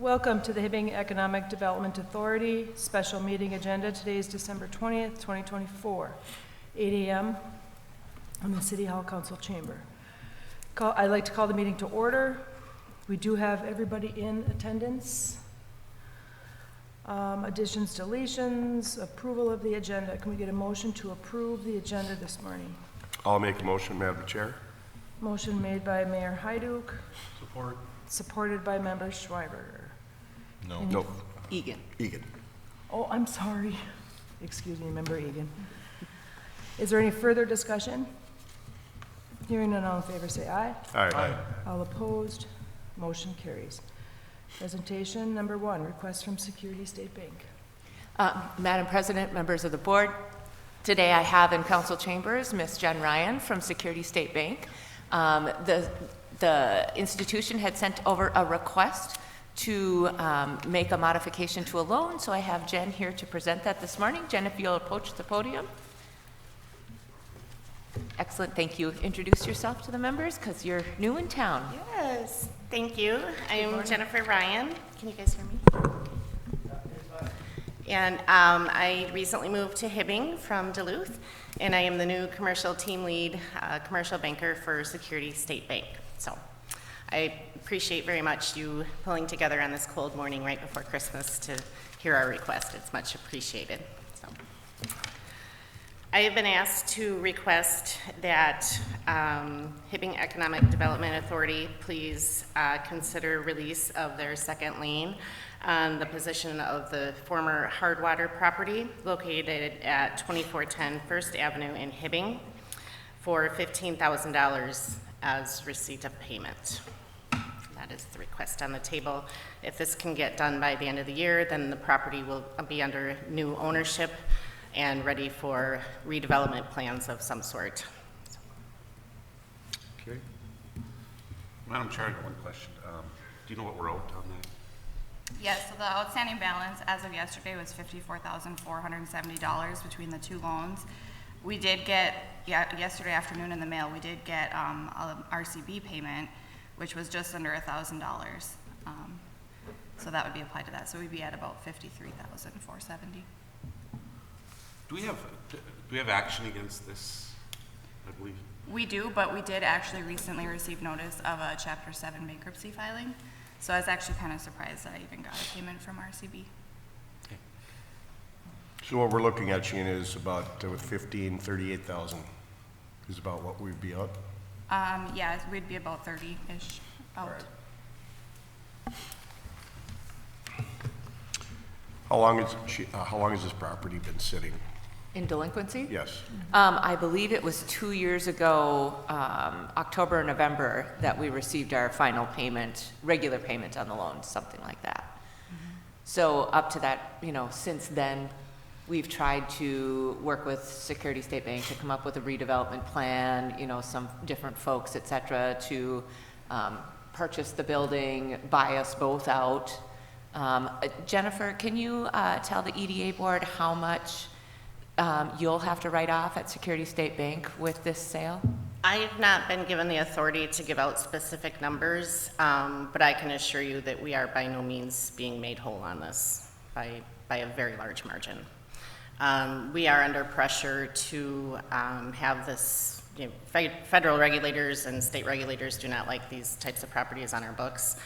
Welcome to the Hibbing Economic Development Authority special meeting agenda. Today is December 20th, 2024, 8 a.m. in the City Hall Council Chamber. I'd like to call the meeting to order. We do have everybody in attendance. Additions, deletions, approval of the agenda. Can we get a motion to approve the agenda this morning? I'll make a motion, Madam Chair. Motion made by Mayor Hyduk. Support. Supported by Member Schreiber. No. Egan. Oh, I'm sorry. Excuse me, Member Egan. Is there any further discussion? Hearing none, all in favor say aye. Aye. All opposed, motion carries. Presentation number 1, request from Security State Bank. Madam President, members of the board, today I have in council chambers Ms. Jen Ryan from Security State Bank. The institution had sent over a request to make a modification to a loan, so I have Jen here to present that this morning. Jen, if you'll approach the podium. Excellent, thank you. Introduce yourself to the members because you're new in town. Yes, thank you. I'm Jennifer Ryan. Can you guys hear me? And I recently moved to Hibbing from Duluth, and I am the new commercial team lead, commercial banker for Security State Bank. So I appreciate very much you pulling together on this cold morning right before Christmas to hear our request. It's much appreciated. So I have been asked to request that Hibbing Economic Development Authority please consider release of their second lien on the position of the former Hardwater property located at 2410 First Avenue in Hibbing for $15,000 as receipt of payment. That is the request on the table. If this can get done by the end of the year, then the property will be under new ownership and ready for redevelopment plans of some sort. Okay. Madam Chair, I got one question. Do you know what we're out on that? Yes, so the outstanding balance as of yesterday was $54,470 between the two loans. We did get, yesterday afternoon in the mail, we did get an RCB payment, which was just under $1,000. So that would be applied to that. So we'd be at about $53,470. Do we have action against this, I believe? We do, but we did actually recently receive notice of a Chapter 7 bankruptcy filing. So I was actually kind of surprised that I even got a payment from RCB. Okay. So what we're looking at, Sheena, is about with 38,000 is about what we'd be up. Yeah, we'd be about 30-ish out. Right. How long has this property been sitting? In delinquency? Yes. I believe it was 2 years ago, October or November, that we received our final payment, regular payment on the loan, something like that. So up to that, since then, we've tried to work with Security State Bank to come up with a redevelopment plan, some different folks, et cetera, to purchase the building, buy us both out. Jennifer, can you tell the EDA board how much you'll have to write off at Security State Bank with this sale? I have not been given the authority to give out specific numbers, but I can assure you that we are by no means being made whole on this by a very large margin. We are under pressure to have this, federal regulators and state regulators do not like these types of properties on our books,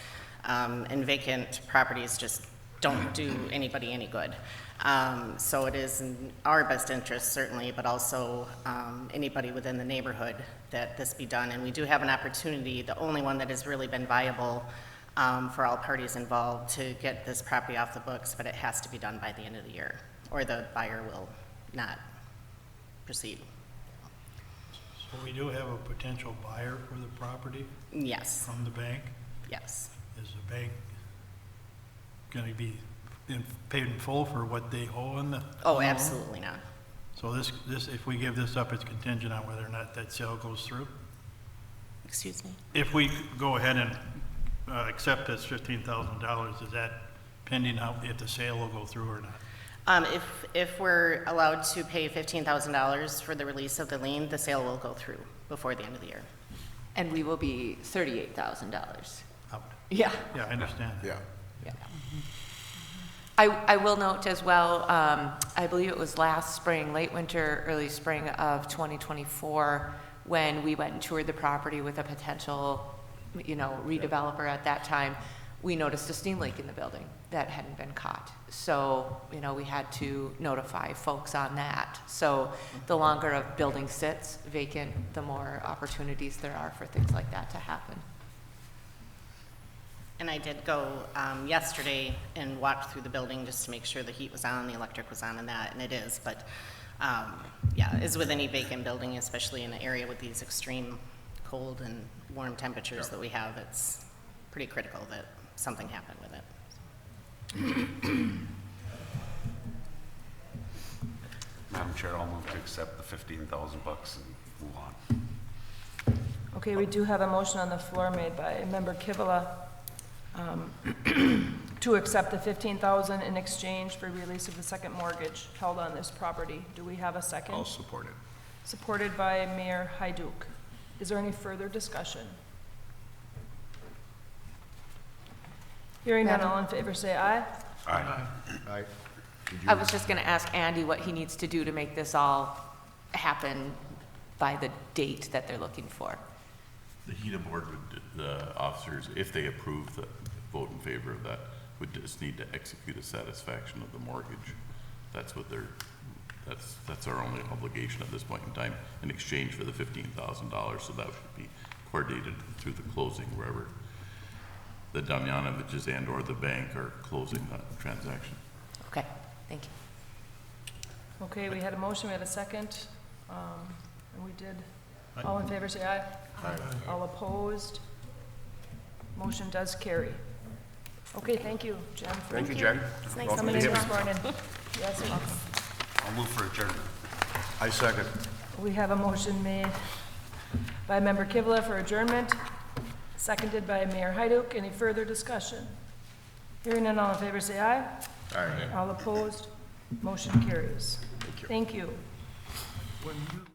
and vacant properties just don't do anybody any good. So it is in our best interest, certainly, but also anybody within the neighborhood that this be done. And we do have an opportunity, the only one that has really been viable for all parties involved, to get this property off the books, but it has to be done by the end of the year, or the buyer will not proceed. So we do have a potential buyer for the property Yes, from the bank. yes. Is the bank going to be paid in full for what they owe on the Oh, loan? absolutely not. So this, if we give this up, it's contingent on whether or not that sale goes through? Excuse me? If we go ahead and accept this $15,000, is that pending out if the sale will go through or not? If we're allowed to pay $15,000 for the release of the lien, the sale will go through before the end of the year. And we will be $38,000. Out. Yeah. Yeah, I understand. Yeah. Yeah. I will note as well, I believe it was last spring, late winter, early spring of 2024, when we went and toured the property with a potential, redeveloper at that time, we noticed a steam leak in the building that hadn't been caught. So, we had to notify folks on that. So the longer a building sits vacant, the more opportunities there are for things like that to happen. And I did go yesterday and walk through the building just to make sure the heat was on, the electric was on and that, and it is. But yeah, as with any vacant building, especially in an area with these extreme cold and warm temperatures that we have, it's pretty critical that something happened with it. Madam Chair, I'll move to accept the $15,000 and move on. Okay, we do have a motion on the floor made by Member Kivela to accept the $15,000 in exchange for release of the second mortgage held on this property. Do we have a second? I'll support it. Supported by Mayor Hyduk. Is there any further discussion? Hearing none, all in favor say aye. Aye. Aye. I was just gonna ask Andy what he needs to do to make this all happen by the date that they're looking for. The HEDA board would, the officers, if they approve the vote in favor of that, would just need to execute a satisfaction of the mortgage. That's what they're, that's our only obligation at this point in time, in exchange for the $15,000, so that should be coordinated through the closing wherever the Damjanoviches and or the bank are closing that transaction. Okay, thank you. Okay, we had a motion, we had a second, and we did. All in favor say aye. Aye. All opposed? Motion does carry. Okay, thank you, Jen. Thank you, Jen. It's nice Welcome Coming to in Hibbing. this morning. Yes, welcome. I'll move for adjournment. I second. We have a motion made by Member Kivela for adjournment, seconded by Mayor Hyduk. Any further discussion? Hearing none, all in favor say aye. Aye. All opposed? Motion carries. Thank you. When you